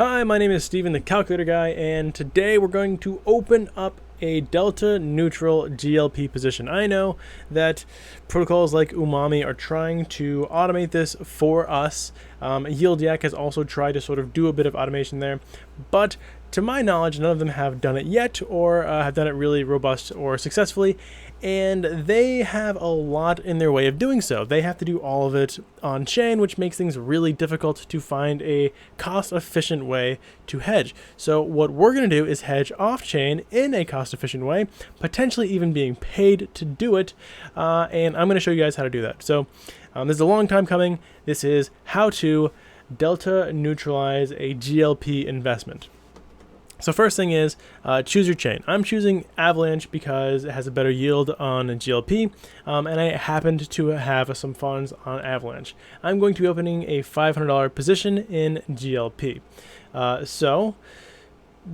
Hi, my name is Steven, the Calculator Guy, and today we're going to open up a delta neutral GLP position. I know that protocols like Umami are trying to automate this for us. YieldYak has also tried to sort of do a bit of automation there, but to my knowledge, none of them have done it yet or have done it really robust or successfully, and they have a lot in their way of doing so. They have to do all of it on chain, which makes things really difficult to find a cost-efficient way to hedge. So what we're going to do is hedge off-chain in a cost-efficient way, potentially even being paid to do it, and I'm going to show you guys how to do that. So this is a long time coming. This is how to delta neutralize a GLP investment. So first thing is choose your chain. I'm choosing Avalanche because it has a better yield on GLP, and I happened to have some funds on Avalanche. I'm going to be opening a $500 position in GLP. So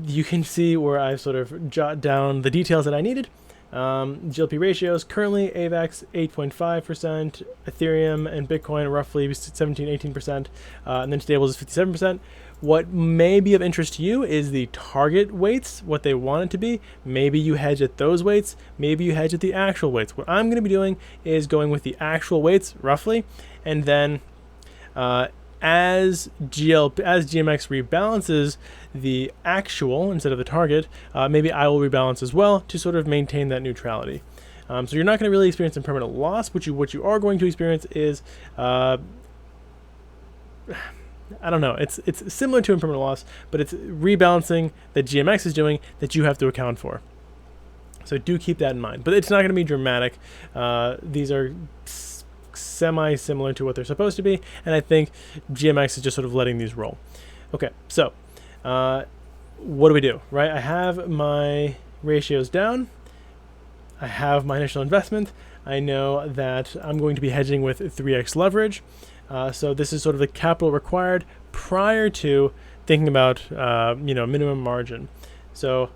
you can see where I've sort of jotted down the details that I needed. GLP ratios, currently AVAX 8.5%, Ethereum and Bitcoin roughly 17-18%, and then stables is 57%. What may be of interest to you is the target weights, what they want it to be. Maybe you hedge at those weights, maybe you hedge at the actual weights. What I'm going to be doing is going with the actual weights roughly, and then as GMX rebalances the actual instead of the target, maybe I will rebalance as well to sort of maintain that neutrality. So you're not going to really experience impermanent loss. What you are going to experience is I don't know, it's similar to impermanent loss, but it's rebalancing that GMX is doing that you have to account for. So do keep that in mind, but it's not going to be dramatic. These are semi-similar to what they're supposed to be, and I think GMX is just sort of letting these roll. Okay, so what do we do, right? I have my ratios down. I have my initial investment. I know that I'm going to be hedging with 3x leverage. So this is sort of the capital required prior to thinking about minimum margin. So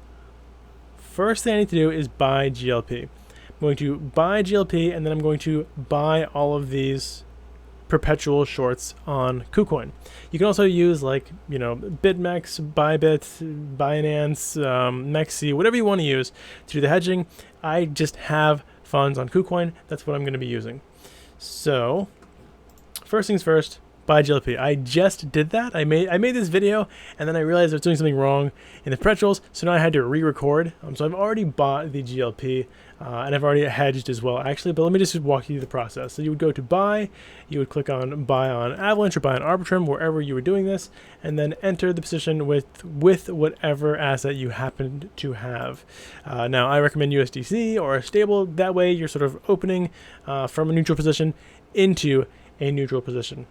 first thing I need to do is buy GLP. I'm going to buy GLP, and then I'm going to buy all of these perpetual shorts on KuCoin. You can also use BitMEX, Bybit, Binance, Mexi, whatever you want to use to do the hedging. I just have funds on KuCoin. That's what I'm going to be using. So first things first, buy GLP. I just did that. I made this video, and then I realized I was doing something wrong in the perpetuals, so now I had to re-record. So I've already bought the GLP, and I've already hedged as well, actually, but let me just walk you through the process. So you would go to buy, you would click on buy on Avalanche or buy on Arbitrum, wherever you were doing this, and then enter the position with whatever asset you happen to have. Now, I recommend USDC or a stable. That way you're sort of opening from a neutral position into a neutral position.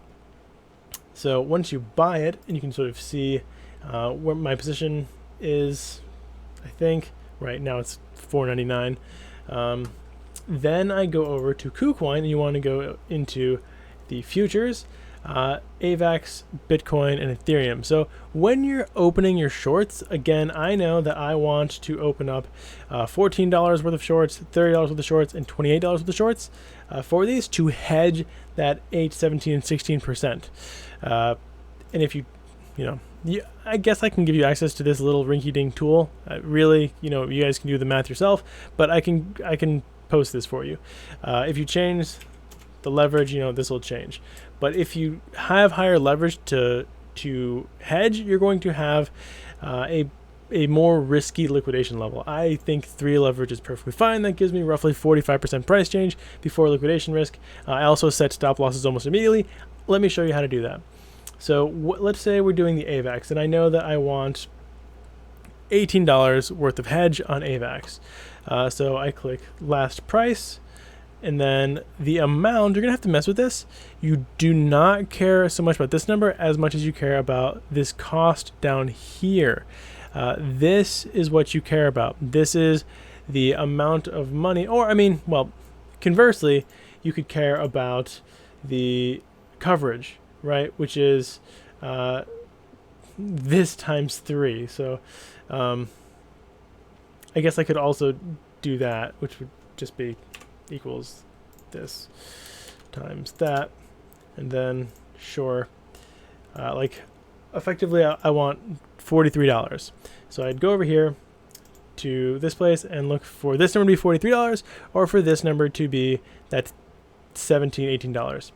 So once you buy it, and you can sort of see where my position is, I think right now it's $4.99. Then I go over to KuCoin, and you want to go into the futures, AVAX, Bitcoin, and Ethereum. So when you're opening your shorts, again, I know that I want to open up $14 worth of shorts, $30 worth of shorts, and $28 worth of shorts for these to hedge that 8, 17, and 16%. And if I guess I can give you access to this little rinky-dink tool. Really, you guys can do the math yourself, but I can post this for you. If you change the leverage, this will change. But if you have higher leverage to hedge, you're going to have a more risky liquidation level. I think 3 leverage is perfectly fine. That gives me roughly 45% price change before liquidation risk. I also set stop losses almost immediately. Let me show you how to do that. So let's say we're doing the AVAX, and I know that I want $18 worth of hedge on AVAX. So I click last price, and then the amount, you're going to have to mess with this. You do not care so much about this number as much as you care about this cost down here. This is what you care about. This is the amount of money, or conversely, you could care about the coverage, right? Which is this times 3. So I guess I could also do that, which would just be equals this times that, and then sure, like effectively I want $43. So I'd go over here to this place and look for this number to be $43 or for this number to be that $17, $18.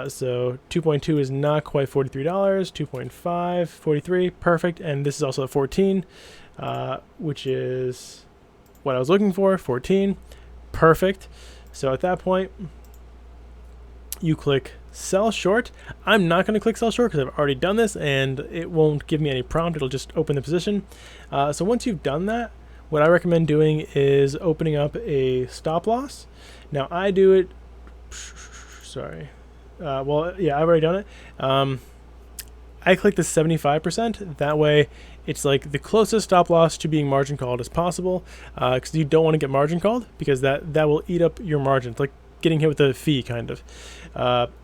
So 2.2 is not quite $43, 2.5, 43, perfect. And this is also a 14, which is what I was looking for, 14, perfect. So at that point, you click sell short. I'm not going to click sell short because I've already done this and it won't give me any prompt. It'll just open the position. So once you've done that, what I recommend doing is opening up a stop loss. Now I do it, sorry. Well, yeah, I've already done it. I click the 75%. That way it's like the closest stop loss to being margin called as possible, because you don't want to get margin called because that will eat up your margin. It's like getting hit with a fee kind of,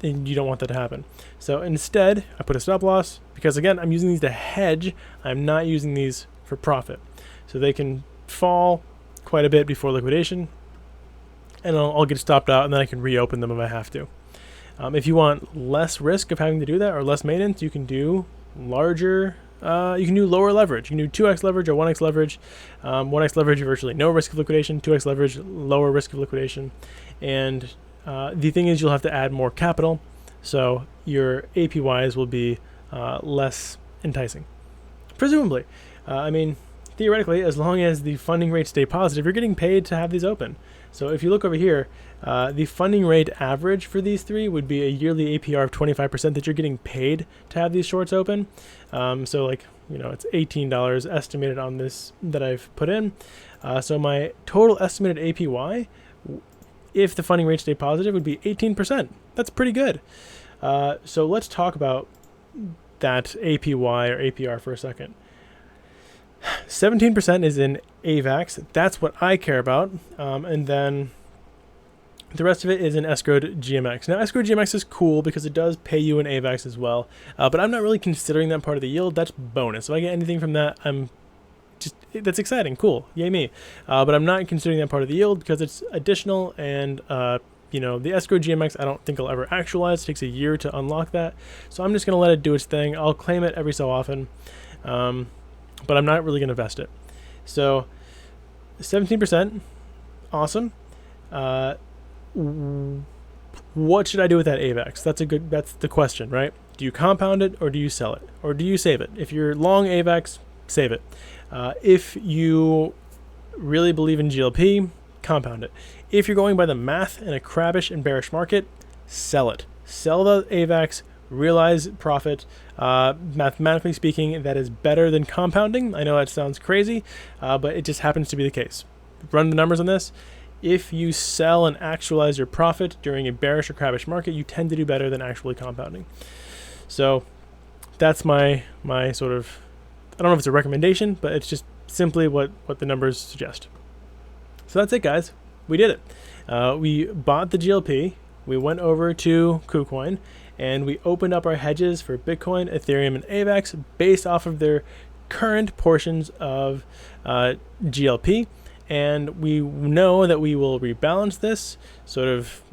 and you don't want that to happen. So instead I put a stop loss because again, I'm using these to hedge. I'm not using these for profit. So they can fall quite a bit before liquidation and I'll get stopped out and then I can reopen them if I have to. If you want less risk of having to do that or less maintenance, you can do larger, you can do lower leverage. You can do 2x leverage or 1x leverage. 1x leverage, virtually no risk of liquidation. 2x leverage, lower risk of liquidation. And the thing is, you'll have to add more capital, so your APYs will be less enticing. Presumably. I mean, theoretically, as long as the funding rates stay positive, you're getting paid to have these open. So if you look over here, the funding rate average for these three would be a yearly APR of 25% that you're getting paid to have these shorts open. So like, it's $18 estimated on this that I've put in. So my total estimated APY, if the funding rate stay positive, would be 18%. That's pretty good. So let's talk about that APY or APR for a second. 17% is in AVAX. That's what I care about. And then the rest of it is in escrowed GMX. Now, escrowed GMX is cool because it does pay you in AVAX as well. But I'm not really considering that part of the yield. That's bonus. If I get anything from that, that's exciting. Cool. Yay me. But I'm not considering that part of the yield because it's additional. And, the escrowed GMX, I don't think I'll ever actualize. It takes a year to unlock that. So I'm just going to let it do its thing. I'll claim it every so often. But I'm not really going to vest it. So 17%, awesome. What should I do with that AVAX? That's the question, right? Do you compound it or do you sell it? Or do you save it? If you're long AVAX, save it. If you really believe in GLP, compound it. If you're going by the math in a crabbish and bearish market, sell it. Sell the AVAX, realize profit. Mathematically speaking, that is better than compounding. I know that sounds crazy, but it just happens to be the case. Run the numbers on this. If you sell and actualize your profit during a bearish or crabbish market, you tend to do better than actually compounding. So that's my sort of, I don't know if it's a recommendation, but it's just simply what the numbers suggest. So that's it, guys. We did it. We bought the GLP. We went over to KuCoin and we opened up our hedges for Bitcoin, Ethereum, and AVAX based off of their current portions of GLP. And we know that we will rebalance this sort of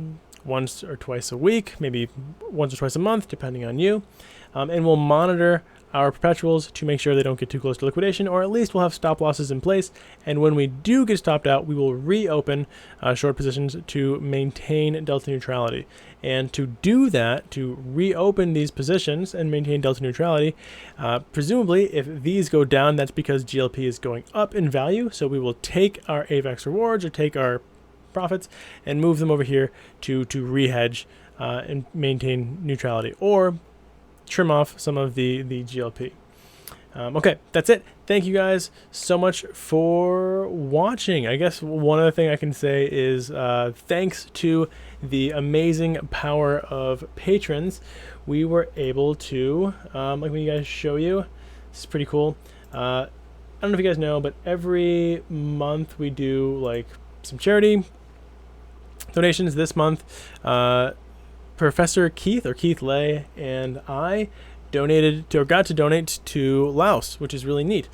once or twice a week, maybe once or twice a month, depending on you. And we'll monitor our perpetuals to make sure they don't get too close to liquidation, or at least we'll have stop losses in place. And when we do get stopped out, we will reopen short positions to maintain delta neutrality. And to do that, to reopen these positions and maintain delta neutrality, presumably if these go down, that's because GLP is going up in value. So we will take our AVAX rewards or take our profits and move them over here to re-hedge and maintain neutrality, or trim off some of the GLP. Okay, that's it. Thank you guys so much for watching. I guess one other thing I can say is thanks to the amazing power of patrons, we were able to, like when you guys show you, this is pretty cool. I don't know if you guys know, but every month we do like some charity donations. This month, Professor Keith, or Keith Lay, and I got to donate to Laos, which is really neat.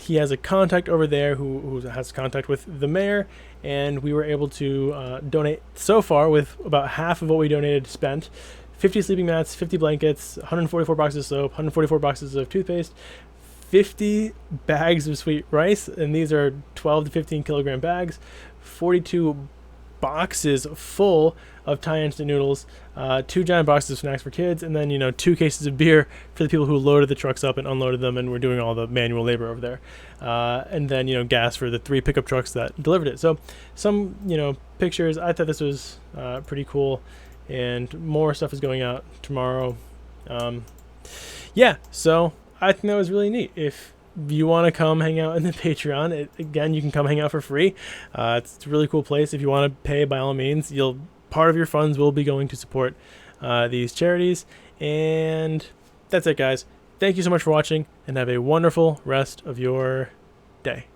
He has a contact over there who has contact with the mayor, and we were able to donate so far with about half of what we donated spent 50 sleeping mats, 50 blankets, 144 boxes of soap, 144 boxes of toothpaste, 50 bags of sweet rice, and these are 12 to 15 kilogram bags, 42 boxes full of Thai instant noodles, 2 giant boxes of snacks for kids, and then 2 cases of beer for the people who loaded the trucks up and unloaded them and were doing all the manual labor over there, and then gas for the 3 pickup trucks that delivered it. So some pictures. I thought this was pretty cool, and more stuff is going out tomorrow. So I think that was really neat. If you want to come hang out in the Patreon, again, you can come hang out for free. It's a really cool place. If you want to pay, by all means, part of your funds will be going to support these charities. And that's it, guys. Thank you so much for watching, and have a wonderful rest of your day.